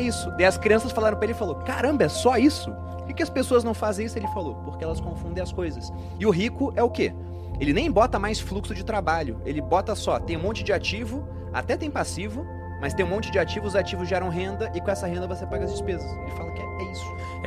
é isso. Daí as crianças falaram pra ele, falou, caramba, é só isso? Por que as pessoas não fazem isso? Ele falou, porque elas confundem as coisas. E o rico é o quê? Ele nem bota mais fluxo de trabalho, ele bota só, tem um monte de ativo, até tem passivo, mas tem um monte de ativos, os ativos geram renda e com essa renda você paga as despesas. Ele fala que é isso.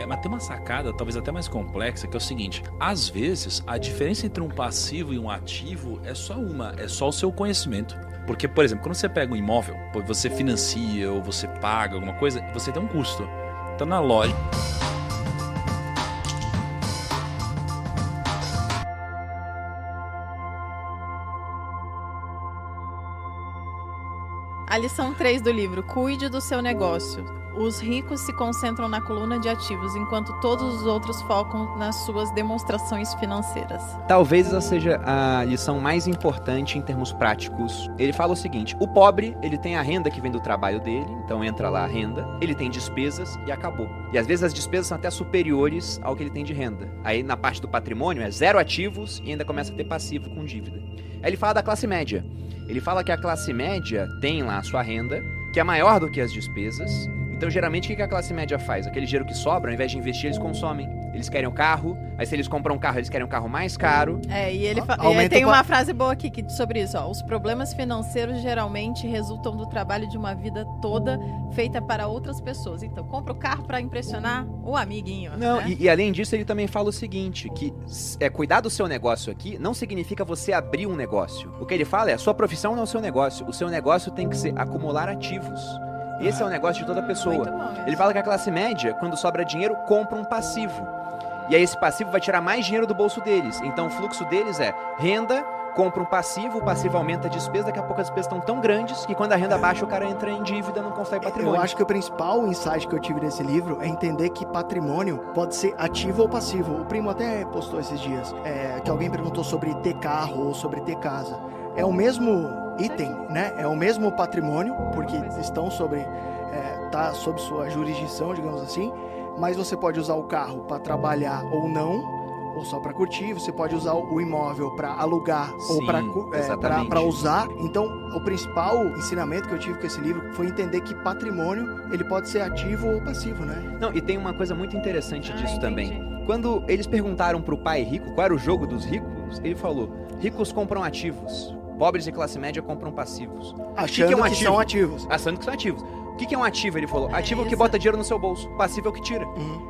Mas tem uma sacada, talvez até mais complexa, que é o seguinte: às vezes a diferença entre um passivo e um ativo é só é só o seu conhecimento. Porque, por exemplo, quando você pega um imóvel, você financia ou você paga alguma coisa, você tem um custo. Então na loja. A lição 3 do livro: cuide do seu negócio. Os ricos se concentram na coluna de ativos, enquanto todos os outros focam nas suas demonstrações financeiras. Talvez essa seja a lição mais importante em termos práticos. Ele fala o seguinte, o pobre, ele tem a renda que vem do trabalho dele, então entra lá a renda, ele tem despesas e acabou. E às vezes as despesas são até superiores ao que ele tem de renda. Aí na parte do patrimônio é 0 ativos e ainda começa a ter passivo com dívida. Aí ele fala da classe média. Ele fala que a classe média tem lá a sua renda, que é maior do que as despesas. Então, geralmente, o que a classe média faz? Aquele dinheiro que sobra, ao invés de investir, eles consomem. Eles querem o carro, aí se eles compram um carro, eles querem um carro mais caro. E ele tem uma frase boa aqui sobre isso, ó. Os problemas financeiros geralmente resultam do trabalho de uma vida toda feita para outras pessoas. Então, compra o carro para impressionar o amiguinho. Não, né? e além disso, ele também fala o seguinte, que cuidar do seu negócio aqui não significa você abrir um negócio. O que ele fala é, a sua profissão não é o seu negócio. O seu negócio tem que ser acumular ativos. Esse é o negócio de toda pessoa. Ele fala que a classe média, quando sobra dinheiro, compra um passivo. E aí esse passivo vai tirar mais dinheiro do bolso deles. Então o fluxo deles é renda, compra um passivo, o passivo aumenta a despesa, daqui a pouco as despesas estão tão grandes que quando a renda baixa o cara entra em dívida e não consegue patrimônio. Eu acho que o principal insight que eu tive desse livro é entender que patrimônio pode ser ativo ou passivo. O primo até postou esses dias, que alguém perguntou sobre ter carro ou sobre ter casa. É o mesmo item, né? É o mesmo patrimônio, porque estão tá sob sua jurisdição, digamos assim, mas você pode usar o carro para trabalhar ou não, ou só para curtir, você pode usar o imóvel para alugar ou para usar. Então, o principal ensinamento que eu tive com esse livro foi entender que patrimônio, ele pode ser ativo ou passivo, né? Não, e tem uma coisa muito interessante disso também. Quando eles perguntaram pro pai rico qual era o jogo dos ricos, ele falou, ricos compram ativos, pobres de classe média compram passivos. Achando que são ativos. Achando que são ativos. O que é um ativo? Ele falou, ativo é o que bota dinheiro no seu bolso, passivo é o que tira.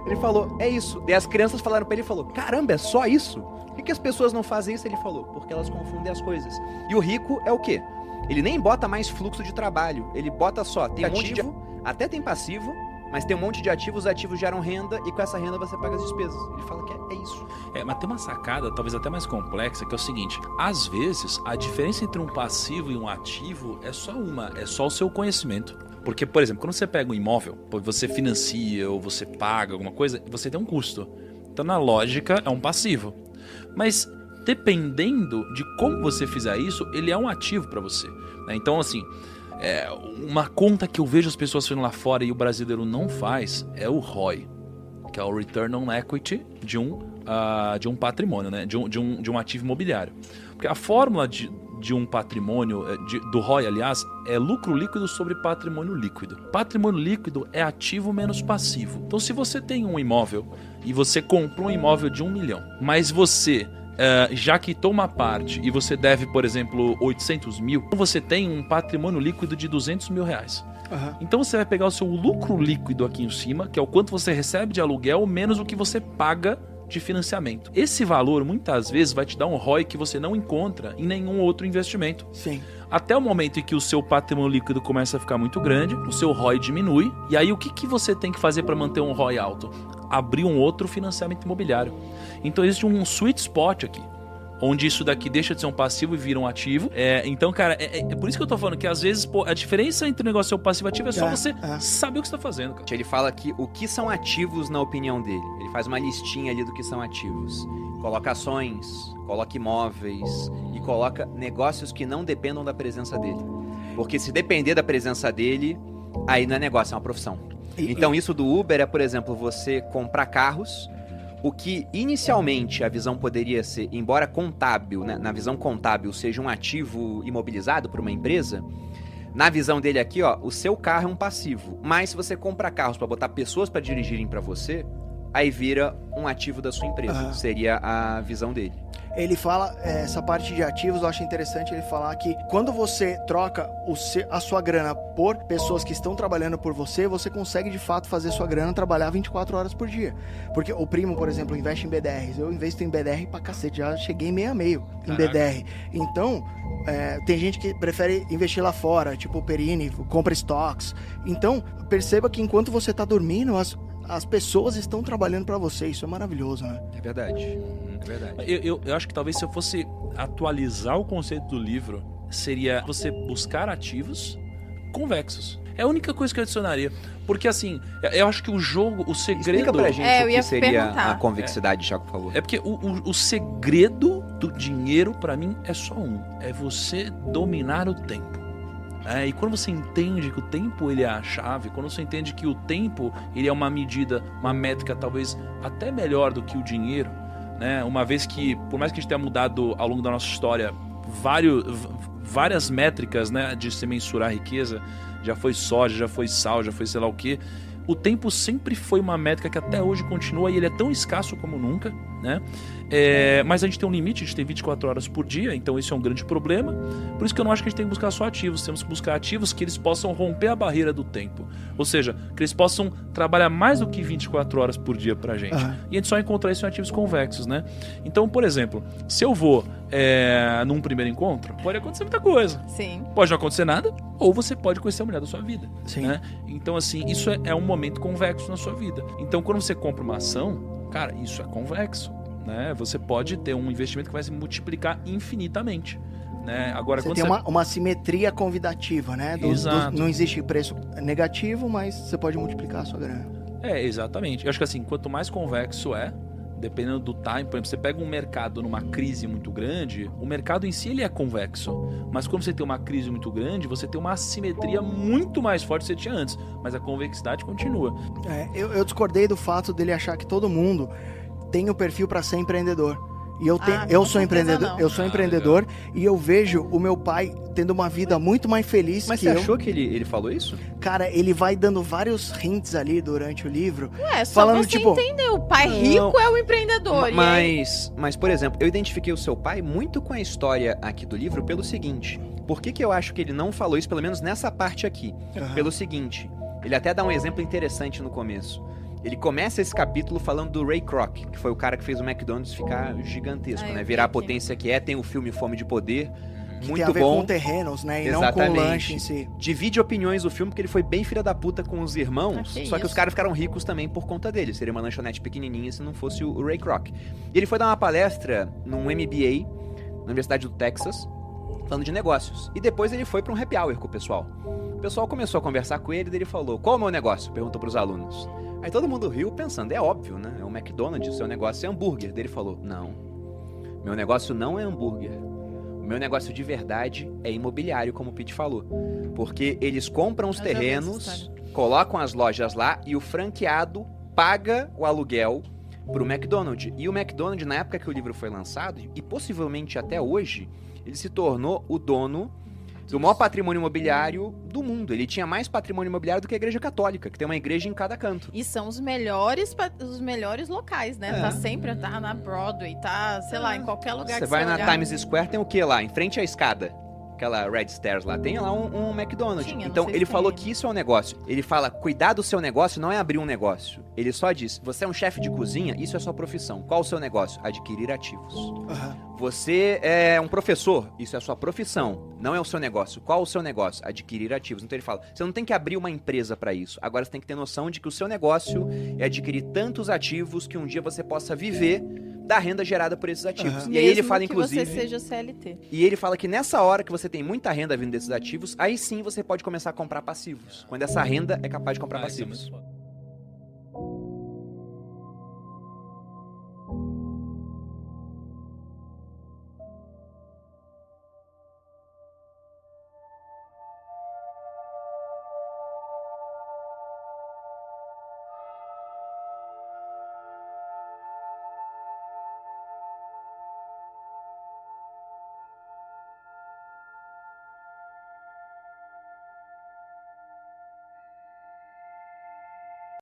Ele falou, é isso. Daí as crianças falaram pra ele, falou, caramba, é só isso? Por que as pessoas não fazem isso? Ele falou, porque elas confundem as coisas. E o rico é o quê? Ele nem bota mais fluxo de trabalho, ele bota só, tem um monte de... Até tem passivo, mas tem um monte de ativos, os ativos geram renda e com essa renda você paga as despesas. Ele fala que é isso. Mas tem uma sacada, talvez até mais complexa, que é o seguinte: às vezes a diferença entre um passivo e um ativo é só o seu conhecimento. Porque, por exemplo, quando você pega um imóvel, você financia ou você paga alguma coisa, você tem um custo. Então, na lógica, é um passivo. Mas, dependendo de como você fizer isso, ele é um ativo para você, né? Então, assim, uma conta que eu vejo as pessoas fazendo lá fora e o brasileiro não faz é o ROI, que é o Return on Equity de um patrimônio, né? de um ativo imobiliário. Porque a fórmula de um patrimônio, do ROI, aliás, é lucro líquido sobre patrimônio líquido. Patrimônio líquido é ativo menos passivo. Então, se você tem um imóvel e você comprou um imóvel de 1 milhão, mas você já quitou uma parte e você deve, por exemplo, 800 mil, você tem um patrimônio líquido de 200 mil reais. Então você vai pegar o seu lucro líquido aqui em cima, que é o quanto você recebe de aluguel, menos o que você paga de financiamento. Esse valor, muitas vezes, vai te dar um ROI que você não encontra em nenhum outro investimento. Sim. Até o momento em que o seu patrimônio líquido começa a ficar muito grande, o seu ROI diminui, e aí o que você tem que fazer para manter um ROI alto? Abrir um outro financiamento imobiliário. Então existe um sweet spot aqui, onde isso daqui deixa de ser um passivo e vira um ativo. Então, cara, é por isso que eu tô falando que às vezes a diferença entre o negócio ser passivo e ativo é só você saber o que você tá fazendo, cara. Ele fala que o que são ativos na opinião dele. Ele faz uma listinha ali do que são ativos. Coloca ações, coloca imóveis e coloca negócios que não dependam da presença dele. Porque se depender da presença dele, aí não é negócio, é uma profissão. Então isso do Uber é, por exemplo, você comprar carros. O que inicialmente a visão poderia ser, embora contábil, né, na visão contábil seja um ativo imobilizado para uma empresa, Na visão dele aqui, ó, o seu carro é um passivo. Mas se você compra carros pra botar pessoas pra dirigirem pra você, aí vira um ativo da sua empresa. Seria a visão dele. Ele fala, essa parte de ativos, eu acho interessante ele falar que quando você troca a sua grana por pessoas que estão trabalhando por você, você consegue de fato fazer sua grana trabalhar 24 horas por dia. Porque o primo, por exemplo, investe em BDRs. Eu investo em BDR pra cacete, já cheguei meio a meio em BDR. Então, tem gente que prefere investir lá fora, tipo o Perini, compra estoques. Então, perceba que enquanto você tá dormindo, as pessoas estão trabalhando pra você. Isso é maravilhoso, né? É verdade. É verdade. Eu acho que talvez se eu fosse atualizar o conceito do livro, seria você buscar ativos convexos. É a única coisa que eu adicionaria. Porque assim, eu acho que o jogo, o segredo... Explica pra gente o que seria perguntar. a convexidade, Chaco, por favor. É porque o segredo do dinheiro, pra mim, é só um. É você dominar o tempo. E quando você entende que o tempo ele é a chave, quando você entende que o tempo ele é uma medida, uma métrica talvez até melhor do que o dinheiro, né? Uma vez que, por mais que a gente tenha mudado ao longo da nossa história várias métricas, né, de se mensurar a riqueza, já foi soja, já foi sal, já foi sei lá o que, o tempo sempre foi uma métrica que até hoje continua e ele é tão escasso como nunca, né? Mas a gente tem um limite, a gente tem 24 horas por dia, então isso é um grande problema. Por isso que eu não acho que a gente tem que buscar só ativos, temos que buscar ativos que eles possam romper a barreira do tempo. Ou seja, que eles possam trabalhar mais do que 24 horas por dia pra gente. E a gente só encontra isso em ativos convexos, né? Então, por exemplo, se eu vou num primeiro encontro, pode acontecer muita coisa. Sim. Pode não acontecer nada, ou você pode conhecer a mulher da sua vida. Sim. Né? Então, assim, isso é um momento convexo na sua vida. Então, quando você compra uma ação, cara, isso é convexo. Né? Você pode ter um investimento que vai se multiplicar infinitamente. Né? Agora, Você quando tem uma simetria convidativa, né? Exato. Não existe preço negativo, mas você pode multiplicar a sua grana. Exatamente. Eu acho que assim, quanto mais convexo dependendo do time, por exemplo, você pega um mercado numa crise muito grande, o mercado em si ele é convexo, mas quando você tem uma crise muito grande, você tem uma assimetria muito mais forte do que você tinha antes, mas a convexidade continua. Eu discordei do fato dele achar que todo mundo tem o perfil para ser empreendedor. E eu sou empreendedor e eu vejo o meu pai tendo uma vida muito mais feliz Mas que você eu. achou que ele falou isso? Cara, ele vai dando vários hints ali durante o livro. Só falando, você tipo, entender, o pai rico é o empreendedor. Mas, por exemplo, eu identifiquei o seu pai muito com a história aqui do livro pelo seguinte. Por que eu acho que ele não falou isso, pelo menos nessa parte aqui? Pelo seguinte, ele até dá um exemplo interessante no começo. Ele começa esse capítulo falando do Ray Kroc, que foi o cara que fez o McDonald's ficar gigantesco, né? Virar a potência que é. Tem o filme Fome de Poder, que muito tem a ver bom. com terrenos, né? E Exatamente. não com o lanche em si. Divide opiniões o filme, porque ele foi bem filha da puta com os irmãos, só que os caras ficaram ricos também por conta dele. Seria uma lanchonete pequenininha se não fosse o Ray Kroc. E ele foi dar uma palestra num MBA, na Universidade do Texas, falando de negócios. E depois ele foi pra um happy hour com o pessoal. O pessoal começou a conversar com ele e ele falou: qual é o meu negócio? Perguntou pros alunos. Aí todo mundo riu pensando, é óbvio, né? É um McDonald's, o seu negócio é hambúrguer. Daí ele falou, não, meu negócio não é hambúrguer. O meu negócio de verdade é imobiliário, como o Pete falou. Porque eles compram os terrenos, colocam as lojas lá e o franqueado paga o aluguel pro McDonald's. E o McDonald's, na época que o livro foi lançado, e possivelmente até hoje, ele se tornou o dono do maior patrimônio imobiliário do mundo. Ele tinha mais patrimônio imobiliário do que a Igreja Católica, que tem uma igreja em cada canto. E são os melhores locais, né? Tá sempre na Broadway, sei lá, em qualquer lugar que você vai na olhar. Times Square, tem o que lá? Em frente à escada. Aquela Red Stairs lá, tem lá um McDonald's. Então, ele falou que isso é um negócio. Ele fala, cuidar do seu negócio não é abrir um negócio. Ele só diz, você é um chefe de cozinha, isso é sua profissão. Qual o seu negócio? Adquirir ativos. Você é um professor, isso é sua profissão, não é o seu negócio. Qual o seu negócio? Adquirir ativos. Então ele fala, você não tem que abrir uma empresa para isso. Agora você tem que ter noção de que o seu negócio é adquirir tantos ativos que um dia você possa viver da renda gerada por esses ativos. E aí ele fala, inclusive... que você seja CLT. E ele fala que nessa hora que você tem muita renda vindo desses ativos, aí sim você pode começar a comprar passivos. Quando essa renda é capaz de comprar passivos.